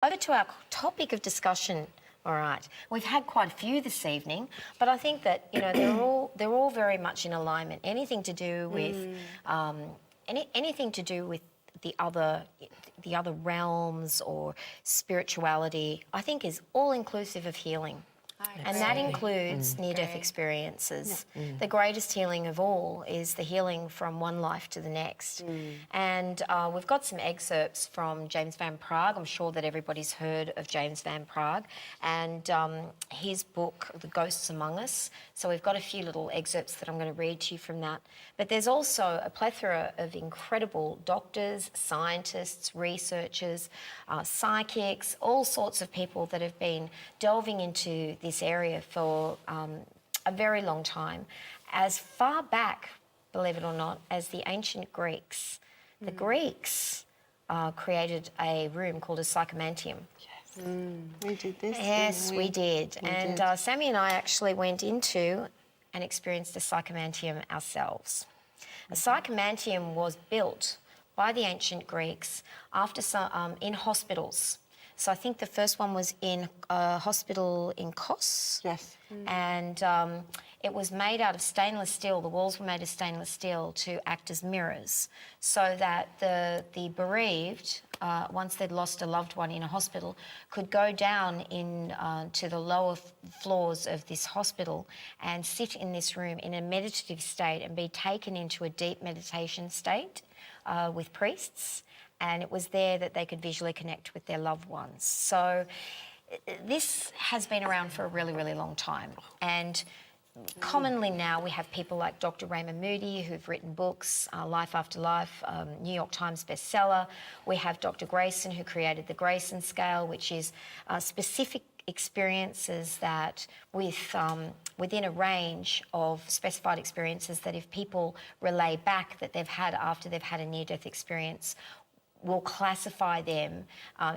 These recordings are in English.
over to our topic of discussion. All right, we've had quite a few this evening, but I think that they're all very much in alignment. Anything to do with anything to do with the other realms or spirituality, I think is all inclusive of healing. And that includes near-death experiences. The greatest healing of all is the healing from one life to the next. And we've got some excerpts from James Van Praagh. I'm sure that everybody's heard of James Van Praagh and his book, The Ghosts Among Us. So we've got a few little excerpts that I'm going to read to you from that. But there's also a plethora of incredible doctors, scientists, researchers, psychics, all sorts of people that have been delving into this area for a very long time. As far back, believe it or not, as the ancient Greeks. The Greeks created a room called a psychomantium. Yes. We did this. Yes, we did. And Sammy and I actually went into and experienced a psychomantium ourselves. A psychomantium was built by the ancient Greeks after in hospitals. So I think the first one was in a hospital in Kos. Yes. And it was made out of stainless steel. The walls were made of stainless steel to act as mirrors so that the bereaved, once they'd lost a loved one in a hospital, could go down to the lower floors of this hospital and sit in this room in a meditative state and be taken into a deep meditation state with priests. And it was there that they could visually connect with their loved ones. So this has been around for a really, really long time. And commonly now we have people like Dr. Raymond Moody who've written books, Life After Life, New York Times bestseller. We have Dr. Grayson who created the Grayson scale, which is specific experiences that within a range of specified experiences that if people relay back that they've had after they've had a near-death experience, will classify them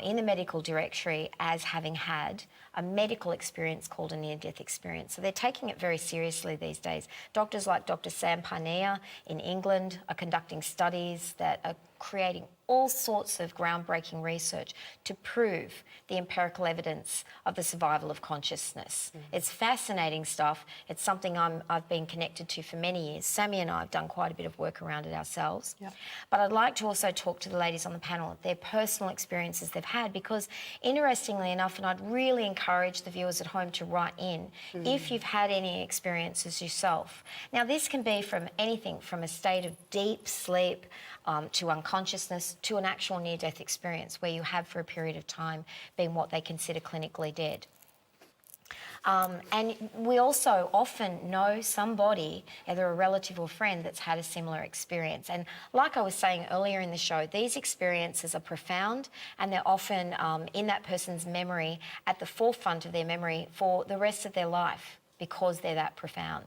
in the medical directory as having had a medical experience called a near-death experience. So they're taking it very seriously these days. Doctors like Dr. Sam Parnia in England are conducting studies that are creating all sorts of groundbreaking research to prove the empirical evidence of the survival of consciousness. It's fascinating stuff. It's something I've been connected to for many years. Sammy and I have done quite a bit of work around it ourselves. Yep. But I'd like to also talk to the ladies on the panel, their personal experiences they've had, because interestingly enough, and I'd really encourage the viewers at home to write in if you've had any experiences yourself. Now, this can be from anything from a state of deep sleep to unconsciousness, to an actual near-death experience where you have for a period of time been what they consider clinically dead. And we also often know somebody, either a relative or friend, that's had a similar experience. And like I was saying earlier in the show, these experiences are profound and they're often in that person's memory, at the forefront of their memory for the rest of their life, because they're that profound.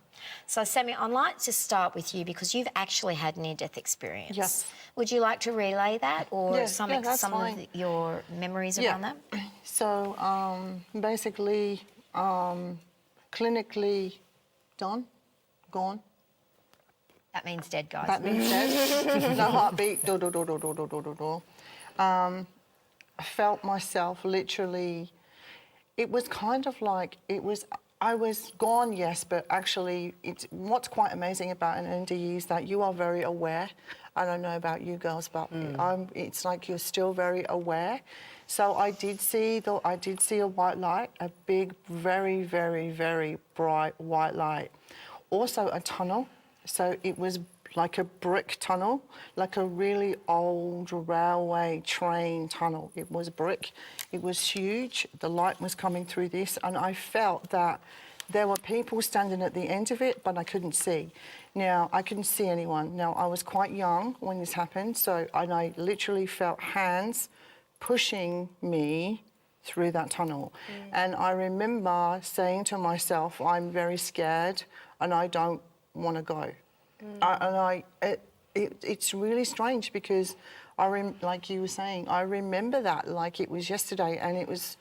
So, Sammy, I'd like to start with you because you've actually had near-death experience. Yes. Would you like to relay that or some fine. of your memories around that? So, basically, clinically done, gone. That means dead, guys. That means dead. No heartbeat, I felt myself literally, it was kind of like, I was gone, yes, but actually what's quite amazing about an NDE is that you are very aware. I don't know about you girls, but it's like you're still very aware. So I did see a white light, a big, very, very, very bright white light. Also a tunnel, so it was like a brick tunnel, like a really old railway train tunnel. It was brick, it was huge, the light was coming through this, and I felt that there were people standing at the end of it, but I couldn't see. Now, I couldn't see anyone. Now, I was quite young when this happened, and I literally felt hands pushing me through that tunnel. And I remember saying to myself, I'm very scared and I don't want to go. It's really strange because like you were saying, I remember that like it was yesterday, and it was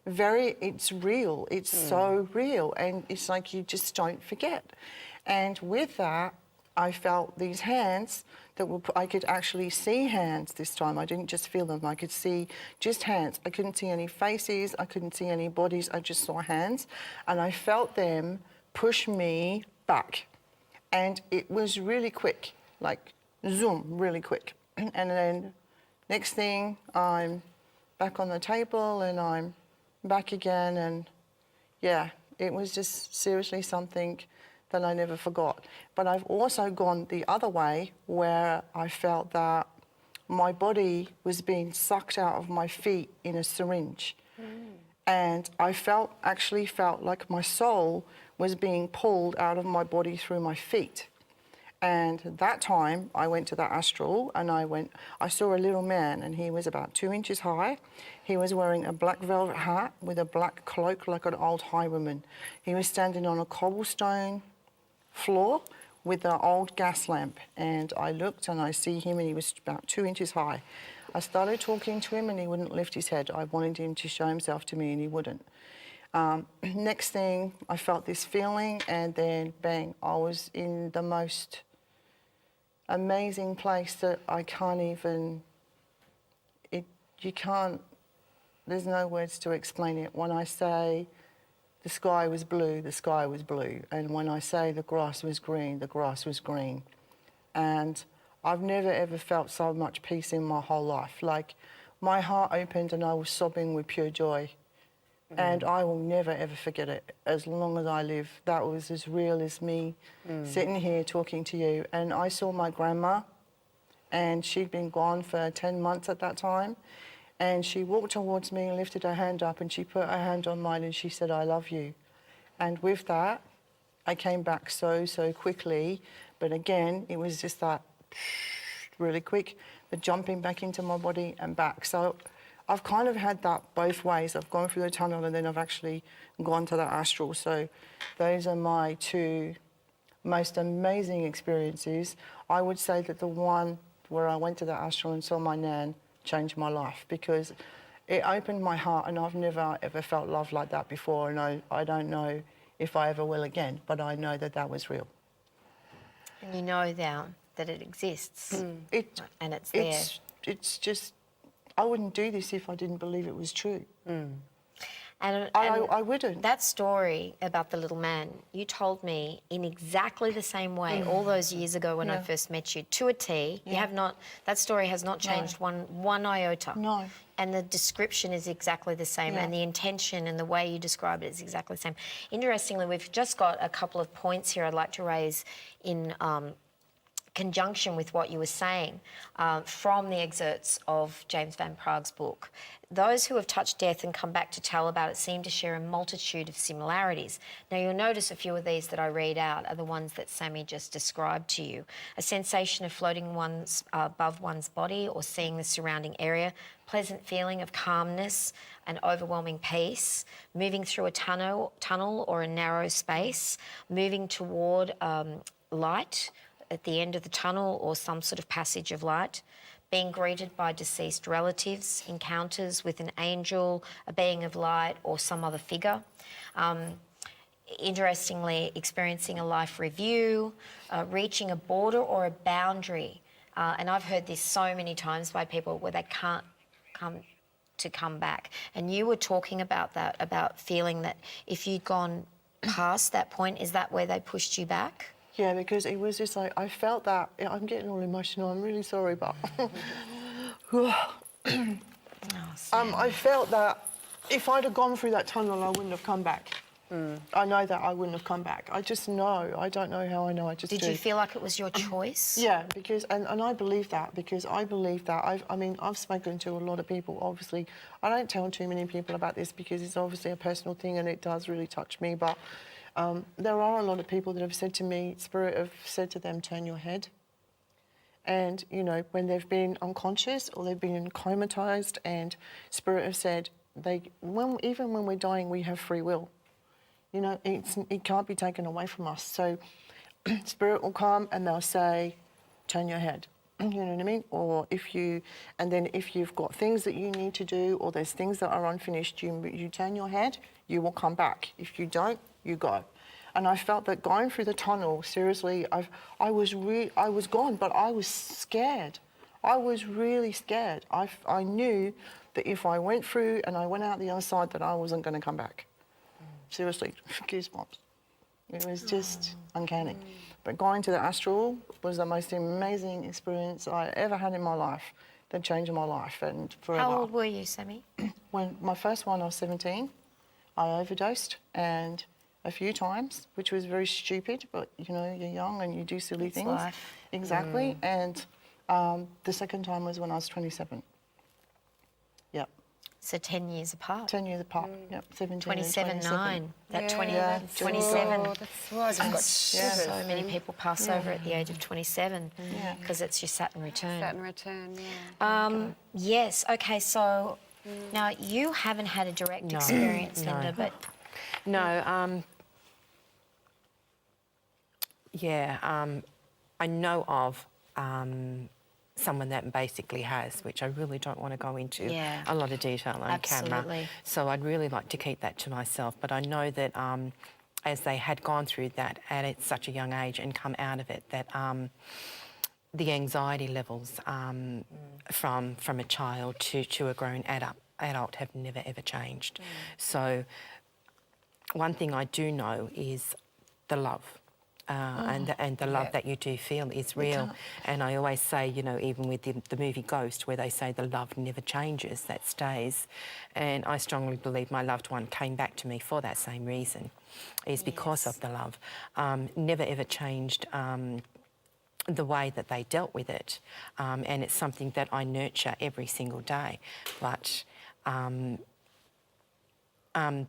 it's real. It's so real, and it's like you just don't forget. And with that, I felt these hands that were, I could actually see hands this time. I didn't just feel them. I could see just hands. I couldn't see any faces. I couldn't see any bodies. I just saw hands. And I felt them push me back. And it was really quick, like zoom, really quick. And then next thing, I'm back on the table and I'm back again. And yeah, it was just seriously something that I never forgot. But I've also gone the other way where I felt that my body was being sucked out of my feet in a syringe. And I actually felt like my soul was being pulled out of my body through my feet. And that time I went to the astral and I saw a little man and he was about 2 inches high. He was wearing a black velvet hat with a black cloak like an old highwayman. He was standing on a cobblestone floor with an old gas lamp. And I looked and I see him and he was about 2 inches high. I started talking to him and he wouldn't lift his head. I wanted him to show himself to me and he wouldn't. Next thing, I felt this feeling and then bang, I was in the most amazing place that I can't even, there's no words to explain it. When I say the sky was blue, the sky was blue. And when I say the grass was green, the grass was green. And I've never ever felt so much peace in my whole life. Like my heart opened and I was sobbing with pure joy. And I will never ever forget it as long as I live. That was as real as me sitting here talking to you. And I saw my grandma and she'd been gone for 10 months at that time. And she walked towards me and lifted her hand up and she put her hand on mine and she said, I love you. And with that, I came back so quickly. But again, it was just that really quick, the jumping back into my body and back. So I've kind of had that both ways. I've gone through the tunnel and then I've actually gone to the astral. So those are my two most amazing experiences. I would say that the one where I went to the astral and saw my nan changed my life because it opened my heart and I've never ever felt love like that before and I don't know if I ever will again, but I know that that was real. And you know now that it exists and it's there. It's just, I wouldn't do this if I didn't believe it was true. And I wouldn't. That story about the little man, you told me in exactly the same way all those years ago when I first met you, to a T. You have not, that story has not changed one iota. No. And the description is exactly the same and the intention and the way you describe it is exactly the same. Interestingly, we've just got a couple of points here I'd like to raise in conjunction with what you were saying from the excerpts of James Van Praag's book. Those who have touched death and come back to tell about it seem to share a multitude of similarities. Now, you'll notice a few of these that I read out are the ones that Sammy just described to you. A sensation of floating above one's body or seeing the surrounding area, pleasant feeling of calmness and overwhelming peace, moving through a tunnel or a narrow space, moving toward light at the end of the tunnel or some sort of passage of light, being greeted by deceased relatives, encounters with an angel, a being of light or some other figure. Interestingly, experiencing a life review, reaching a border or a boundary. And I've heard this so many times by people where they can't come back. And you were talking about that, about feeling that if you'd gone past that point, is that where they pushed you back? Yeah, because it was just like, I felt that, I'm getting all emotional, I'm really sorry, but I felt that if I'd have gone through that tunnel, I wouldn't have come back. I know that I wouldn't have come back. I just know. I don't know how I know, I just do. Did you feel like it was your choice? Yeah, because, and I believe that, because I believe that. I've spoken to a lot of people, obviously. I don't tell too many people about this because it's obviously a personal thing and it does really touch me, but there are a lot of people that have said to me, Spirit have said to them, turn your head. And, you know, when they've been unconscious or they've been comatized, and Spirit have said, even when we're dying, we have free will. You know, it can't be taken away from us. So Spirit will come and they'll say, turn your head. You know what I mean? Or if you've got things that you need to do or there's things that are unfinished, you turn your head, you will come back. If you don't, you go. And I felt that going through the tunnel, seriously, I was gone, but I was scared. I was really scared. I knew that if I went through and I went out the other side, that I wasn't going to come back. Seriously, goosebumps. It was just uncanny. But going to the astral was the most amazing experience I ever had in my life. That changed my life and forever. How old were you, Sammy? When my first one, I was 17. I overdosed and a few times, which was very stupid, but you know, you're young and you do silly things. Life. Exactly. And the second time was when I was 27. Yep. So 10 years apart. 10 years apart. Yep. 17 27, and 27. 9. That Yeah, 20, that's 27. Oh, that's right. I've got shivers. So many people pass over at the age of 27 Yeah. because it's your Saturn return. Saturn return, yeah. Yes, okay, so now you haven't had a direct experience, No. Linda, but No, I know of someone that basically has, which I really don't want to go into Yeah. a lot of detail on camera. Absolutely. So I'd really like to keep that to myself. But I know that as they had gone through that at such a young age and come out of it, that the anxiety levels from a child to a grown adult have never ever changed. So one thing I do know is the love. And the love that you do feel is real. And I always say, you know, even with the movie Ghost, where they say the love never changes, that stays. And I strongly believe my loved one came back to me for that same reason, is because of the love. Never ever changed the way that they dealt with it. And it's something that I nurture every single day. But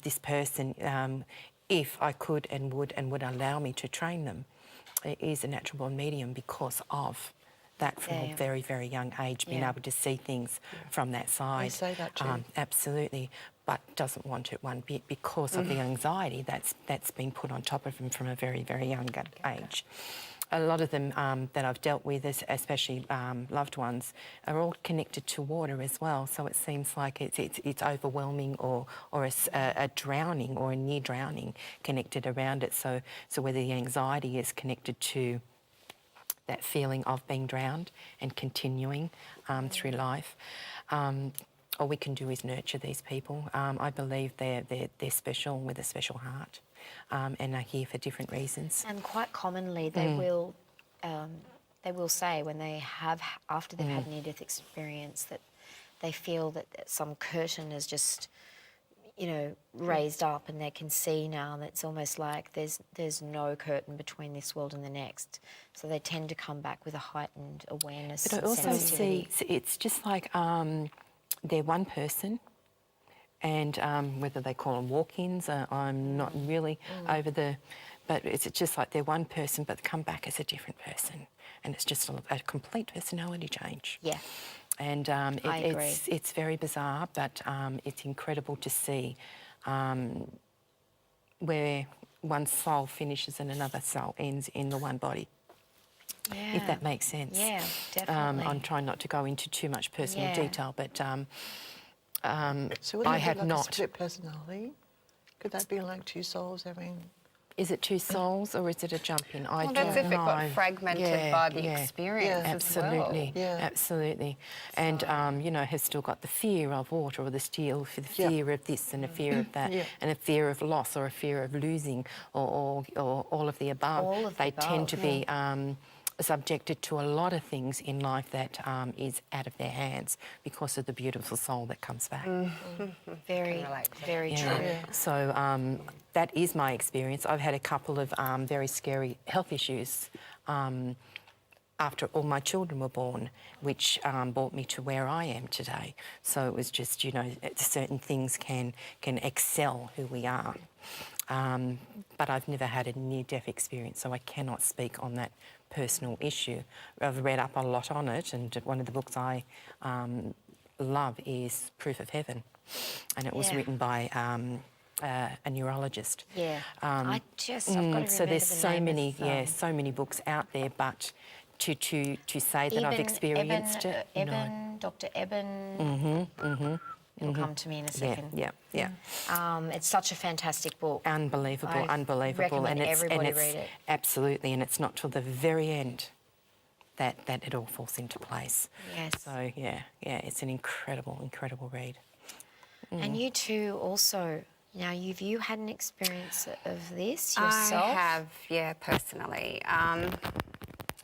this person, if I could and would allow me to train them, is a natural born medium because of that from a very, very young age, being able to see things from that side. They say that too. Absolutely, but doesn't want it one bit because of the anxiety that's been put on top of them from a very, very young age. A lot of them that I've dealt with, especially loved ones, are all connected to water as well. So it seems like it's overwhelming or a drowning or a near drowning connected around it. So whether the anxiety is connected to that feeling of being drowned and continuing through life. All we can do is nurture these people. I believe they're special with a special heart. And are here for different reasons. and quite commonly they will say when they have, after they've had a near-death experience, that they feel that some curtain is just, you know, raised up and they can see now, and it's almost like there's no curtain between this world and the next. So they tend to come back with a heightened awareness. But I and also sensitivity. see it's just like they're one person, and whether they call them walk-ins, I'm not really over the... But it's just like they're one person, but come back as a different person. And it's just a complete personality change. Yeah. And I agree. it's very bizarre, but it's incredible to see where one soul finishes and another soul ends in the one body. Yeah. If that makes sense. Yeah, definitely. I'm trying not to go into too much personal detail, but So would I that have be like not. a split personality? Could that be like two souls having... Is it two souls or is it a jump in? I Well, don't that's if it know. got fragmented by the experience as Absolutely, well. Yeah. absolutely. And, you know, has still got the fear of water or the fear of this and a fear of that and a fear of loss or a fear of losing or all of the above. All of the they tend above, to be subjected to a lot of things in life that is out of their hands because of the beautiful soul that comes back. Very, very true. Yeah. So that is my experience. I've had a couple of very scary health issues after all my children were born, which brought me to where I am today. So it was just, you know, certain things can excel who we are. But I've never had a near-death experience, so I cannot speak on that personal issue. I've read up a lot on it, and one of the books I love is Proof of Heaven, and it was written by a neurologist. Yeah. I've got to remember So there's the so name many, of, so many books out there, but to say that I've experienced it, no. Dr. Eben. It'll come to me in a second. Yeah. It's such a fantastic book. Unbelievable. Recommend everybody read it. Absolutely, and it's not till the very end that it all falls into place. Yes. So yeah, it's an incredible read. And you too also, now you had an experience of this yourself? I have, yeah, personally.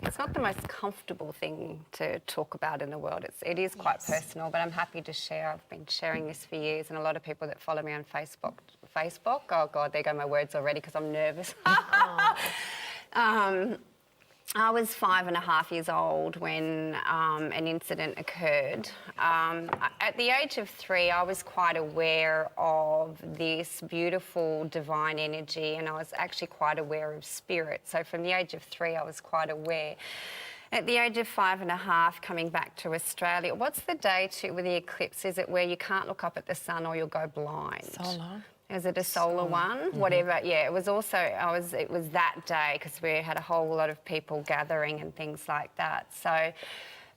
It's not the most comfortable thing to talk about in the world. It is quite personal, but I'm happy to share. I've been sharing this for years, and a lot of people that follow me on Facebook, oh God, there go my words already because I'm nervous. I was 5.5 years old when an incident occurred. At the age of 3, I was quite aware of this beautiful divine energy, and I was actually quite aware of spirit. So from the age of 3, I was quite aware. At the age of 5.5, coming back to Australia, what's the day with the eclipse? Is it where you can't look up at the sun or you'll go blind? Solar. Is it a solar one? Whatever. Yeah, it was also, it was that day because we had a whole lot of people gathering and things like that. So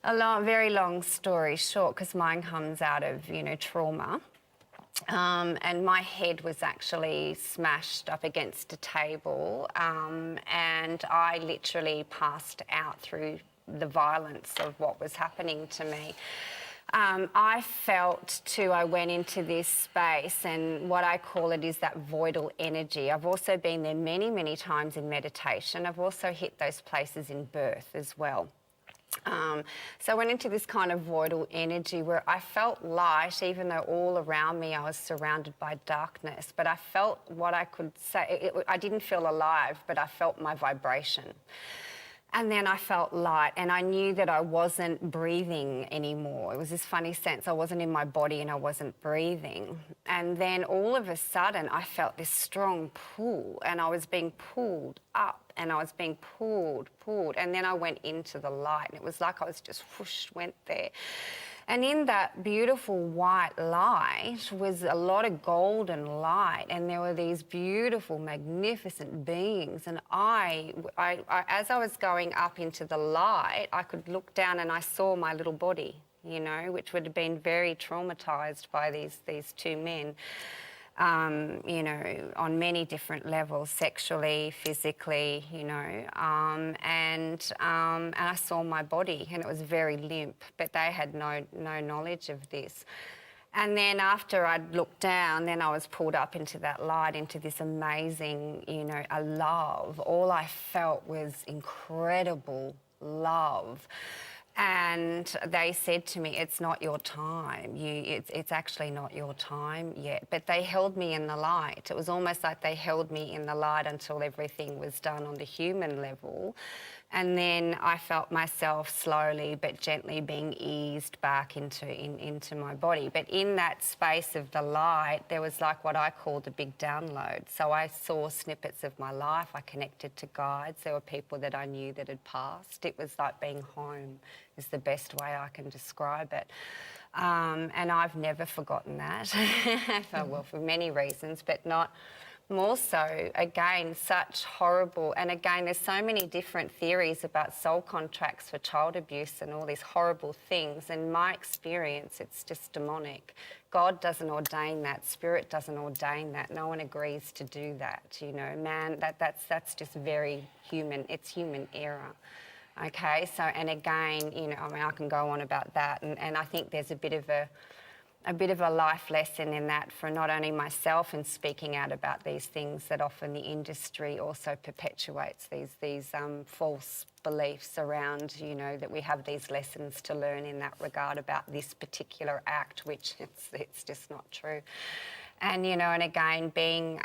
very long story short, because mine comes out of, trauma. And my head was actually smashed up against a table, and I literally passed out through the violence of what was happening to me. I felt too, I went into this space, and what I call it is that voidal energy. I've also been there many, many times in meditation. I've also hit those places in birth as well. So I went into this kind of voidal energy where I felt light, even though all around me I was surrounded by darkness. But I felt what I could say, I didn't feel alive, but I felt my vibration. And then I felt light, and I knew that I wasn't breathing anymore. It was this funny sense. I wasn't in my body and I wasn't breathing. And then all of a sudden I felt this strong pull, and I was being pulled up, and I was being pulled. And then I went into the light, and it was like I was just whoosh, went there. And in that beautiful white light was a lot of golden light, and there were these beautiful, magnificent beings. And I as I was going up into the light, I could look down and I saw my little body, which would have been very traumatised by these two men. On many different levels, sexually, physically, and I saw my body, and it was very limp, but they had no knowledge of this. And then after I'd looked down, then I was pulled up into that light, into this amazing, a love. All I felt was incredible love. And they said to me, it's not your time. It's actually not your time yet. But they held me in the light. It was almost like they held me in the light until everything was done on the human level. And then I felt myself slowly but gently being eased back into my body. But in that space of the light, there was like what I called a big download. So I saw snippets of my life. I connected to guides. There were people that I knew that had passed. It was like being home is the best way I can describe it. And I've never forgotten that. Well, for many reasons, but not more so, again, such horrible, and again, there's so many different theories about soul contracts for child abuse and all these horrible things. In my experience, it's just demonic. God doesn't ordain that. Spirit doesn't ordain that. No one agrees to do that, Man, that's just very human. It's human error. Okay, so, and again, I can go on about that, and I think there's a bit of a life lesson in that for not only myself in speaking out about these things, that often the industry also perpetuates these false beliefs around, that we have these lessons to learn in that regard about this particular act, which it's just not true. And, and again, being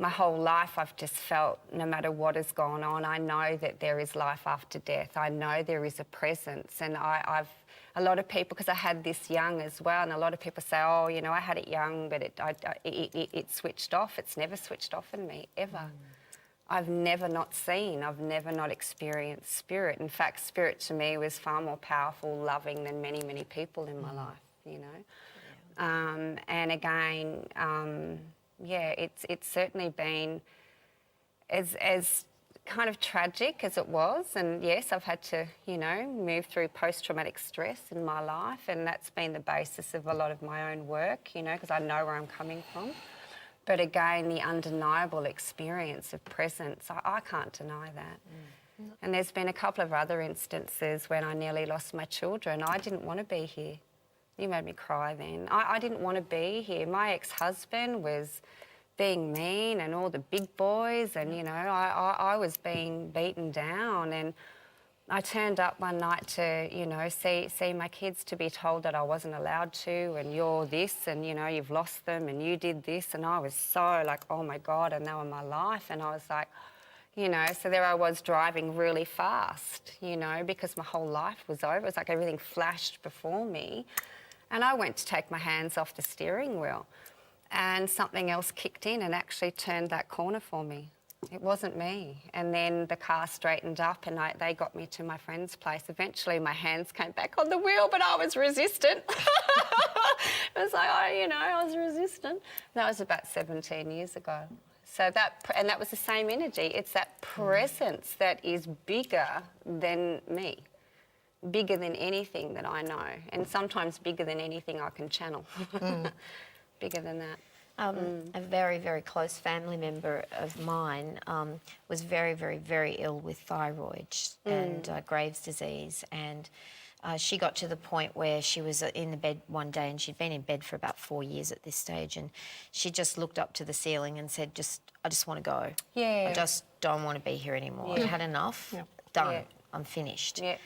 my whole life, I've just felt no matter what has gone on, I know that there is life after death. I know there is a presence, and I've a lot of people, because I had this young as well, and a lot of people say, oh, I had it young, but it switched off. It's never switched off in me, ever. I've never not seen, I've never not experienced spirit. In fact, spirit to me was far more powerful, loving than many, many people in my life, And again, it's certainly been as kind of tragic as it was, and yes, I've had to, you know, move through post-traumatic stress in my life, and that's been the basis of a lot of my own work, you know, because I know where I'm coming from. But again, the undeniable experience of presence, I can't deny that. And there's been a couple of other instances when I nearly lost my children. I didn't want to be here. You made me cry then. I didn't want to be here. My ex-husband was being mean and all the big boys, and, you know, I was being beaten down, and I turned up one night to, you know, see my kids, to be told that I wasn't allowed to, and you're this, and, you know, you've lost them, and you did this, and I was so like, oh my God, and they were my life, and I was like, you know, so there I was driving really fast, you know, because my whole life was over. It was like everything flashed before me, and I went to take my hands off the steering wheel, and something else kicked in and actually turned that corner for me. It wasn't me. And then the car straightened up, and they got me to my friend's place. Eventually my hands came back on the wheel, but I was resistant. It was like, you know, I was resistant. That was about 17 years ago. So that was the same energy. It's that presence that is bigger than me, bigger than anything that I know, and sometimes bigger than anything I can channel. Bigger than that. A very, very close family member of mine was very, very, very ill with thyroid and Graves' disease, and she got to the point where she was in the bed one day, and she'd been in bed for about 4 years at this stage, and she just looked up to the ceiling and said, I just want to go. Yeah. I just don't want to be here anymore. I've had enough. Yeah. Done. Yeah. I'm finished. Yeah.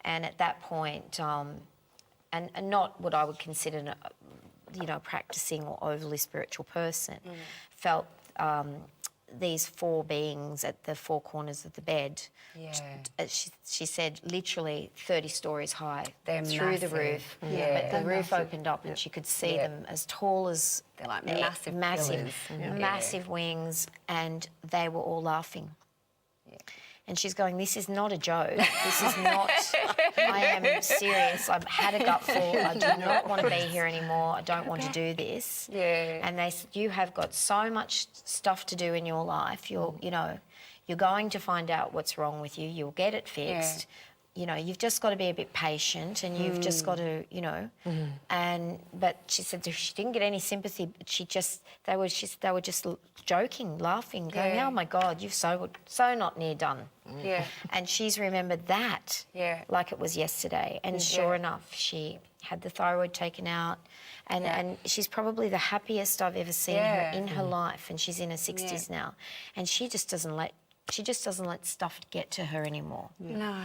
And at that point, and not what I would consider you know, practicing or overly spiritual person, felt these four beings at the four corners of the bed. Yeah. She said literally 30 stories high. They're through the massive. roof. Yeah. But the They're roof massive. opened up and she could see Yeah. them as tall as... They're like massive pillars. massive wings, and they were all laughing. And she's going, this is not a joke. This is not, I am serious. I've had a gutful. I do not want to be here anymore. I don't want to do this. Yeah. And they said, you have got so much stuff to do in your life. You're going to find out what's wrong with you. You'll get it fixed. You know, you've just got to be a bit patient, and you've just got to, you know. But she said she didn't get any sympathy. But they were just joking, laughing, going, Yeah. "Oh my God, you've so not near done." Yeah. And she's remembered that like it was yesterday. And sure enough, she had the thyroid taken out, and she's probably the happiest I've ever seen her in her life. And she's in her 60s now, and she just doesn't let stuff get to her anymore. No.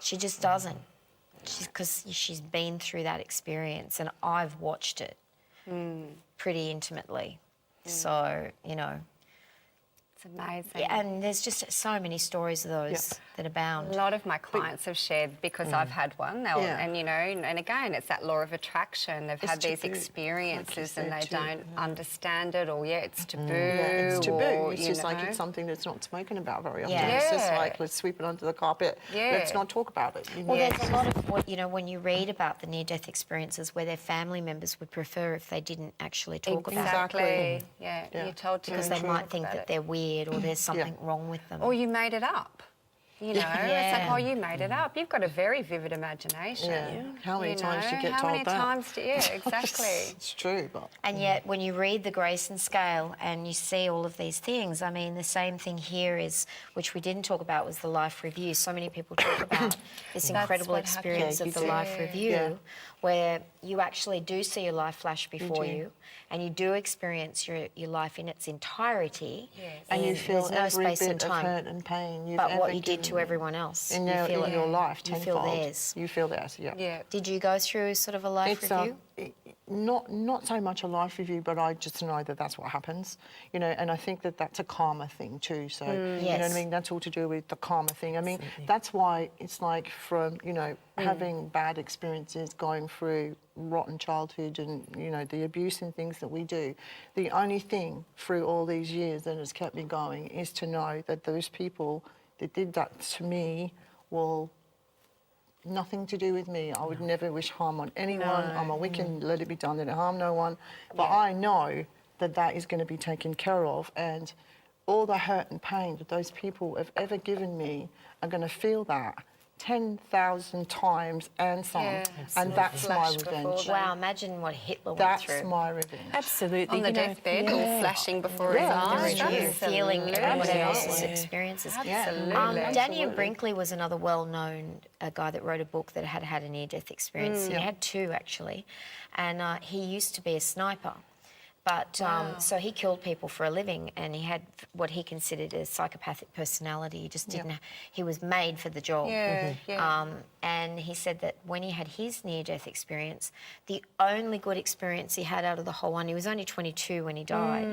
She just doesn't. Because she's been through that experience, and I've watched it pretty intimately. So, you know. It's amazing. Yeah, and there's just so many stories of those that abound. A lot of my clients have shared, because I've had one, and you know, and again, it's that law of attraction. They've had these taboo, experiences, like you and they said, too. don't understand it, or it's taboo. Yeah, it's taboo. Or, It's you just like know. it's something that's not spoken about very often. Yeah. It's just Yeah. like, let's sweep it under the carpet. Let's not talk about it. You know? Well, there's a lot of what, you know, when you read about the near-death experiences where their family members would prefer if they didn't actually talk about it. Exactly. Yeah. Yeah. You're told to Because they might talk think about that it. they're weird or there's something wrong with them. Or you made it up. You know, it's Yeah. like, oh, you made it up. You've got a very vivid imagination. Yeah. How many times do you get How told many that? times do you? Yeah, exactly. It's true, but And yet, when you read the Grace and Scale and you see all of these things, I mean, the same thing here is, which we didn't talk about, was the life review. So many people talk about this incredible what happens. experience Yeah, of the you do. life review, Yeah. where you actually do see your life flash before do. you, and you do experience your life in its entirety. Yes. and you feel there's no every space and bit of time. hurt and pain you've But what ever you did to given everyone else, in you your, feel in it. your life You tenfold. feel theirs. You feel theirs, yeah. Yeah. Did you go through sort of a life It's review? not so much a life review, but I just know that that's what happens, you know. And I think that that's a karma thing too. So you know what Yes. I mean. That's all to do with the karma thing. I mean, that's why it's like from having bad experiences, going through rotten childhood, and you know the abuse and things that we do. The only thing through all these years that has kept me going is to know that those people that did that to me will. Nothing to do with me. I would never wish harm on anyone. I'm a Wiccan, let it be done, let it harm no one. But I know that that is going to be taken care of, and all the hurt and pain that those people have ever given me are going to feel that 10,000 times and some. Yeah, And that's my flash before revenge. them. Wow, imagine what Hitler went That's through. my revenge. Absolutely. On the you know, deathbed, all flashing before his Yeah, eyes. Under review, feeling everybody Absolutely. else's experiences. Absolutely. Danny Absolutely. Brinkley was another well-known guy that wrote a book that had had a near-death experience. He had two, actually. And he used to be a sniper. But so he killed people for a living, and he had what he considered a psychopathic personality. He just didn't. He was made for the job. Yeah, yeah. And he said that when he had his near-death experience, the only good experience he had out of the whole one, he was only 22 when he died,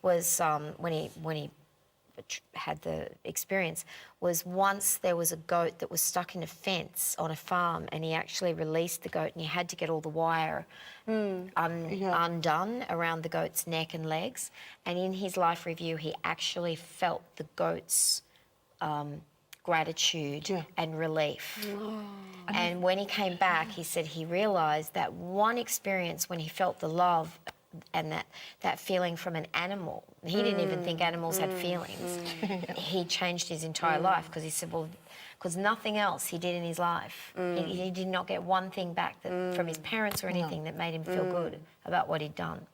was when he had the experience, was once there was a goat that was stuck in a fence on a farm, and he actually released the goat, and he had to get all the wire undone around the goat's neck and legs. And in his life review, he actually felt the goat's gratitude and relief. And when he came back, he said he realised that one experience when he felt the love and that feeling from an animal. He didn't even think animals had feelings. He changed his entire life, because he said, well, because nothing else he did in his life. He did not get one thing back from his parents or anything that made him feel good about what he'd done.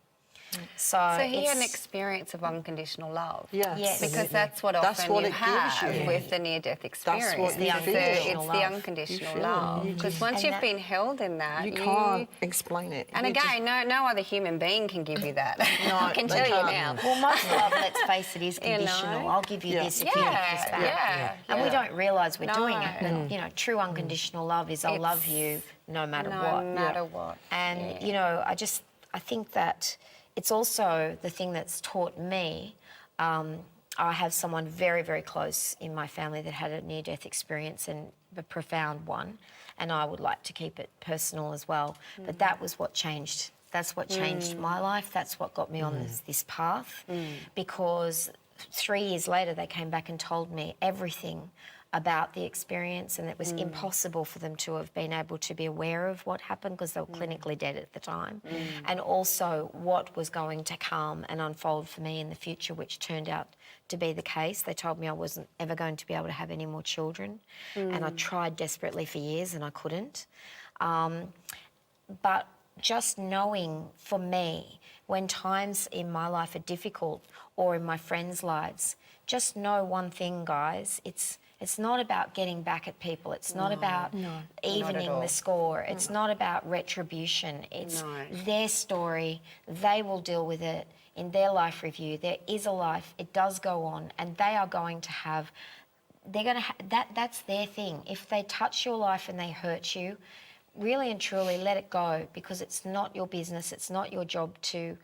So he had an experience of unconditional love. Yeah. Yes. Because that's what That's often what you it gives have you. with the near-death experience. what you It's feel. It's love. the unconditional feel it. love. You Because just- once And you've that- been held in that, You can't explain it. And You just- again, no other human being can give you that. I can they tell you can't. now. well, most love, let's face it, is You know? conditional. I'll give you Yeah. this if you give this back. Yeah. And we don't realise we're doing No. it. But, you know, true unconditional love is I'll love you no matter what. No matter what. And, you know, I think that it's also the thing that's taught me. I have someone very, very close in my family that had a near-death experience, and a profound one, and I would like to keep it personal as well. But that was what changed. That's what changed my life. That's what got me on this path. Because 3 years later, they came back and told me everything about the experience, and it was impossible for them to have been able to be aware of what happened, because they were clinically dead at the time, and also what was going to come and unfold for me in the future, which turned out to be the case. They told me I wasn't ever going to be able to have any more children, and I tried desperately for years and I couldn't. But just knowing, for me, when times in my life are difficult or in my friends' lives, just know one thing, guys. It's not about getting back at people. It's not about evening all. the score. It's not about retribution. It's No. their story. They will deal with it in their life review. There is a life. It does go on, and they are going to have. They're going to that's their thing. If they touch your life and they hurt you, really and truly let it go, because it's not your business. It's not your job to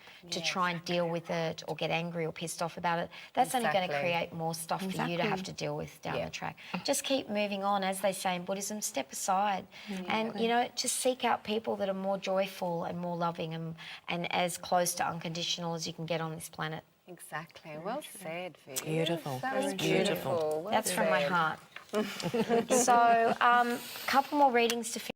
try and deal with it or get angry or pissed off about it. That's only going to Exactly. create more stuff for you to have to deal with down the track. Just keep moving on. As they say in Buddhism, step aside and, you know, just seek out people that are more joyful and more loving and as close to unconditional as you can get on this planet. Exactly. Well said, Viv. Beautiful. That was Beautiful. beautiful. Well That's from my said. heart. So, couple more readings to finish.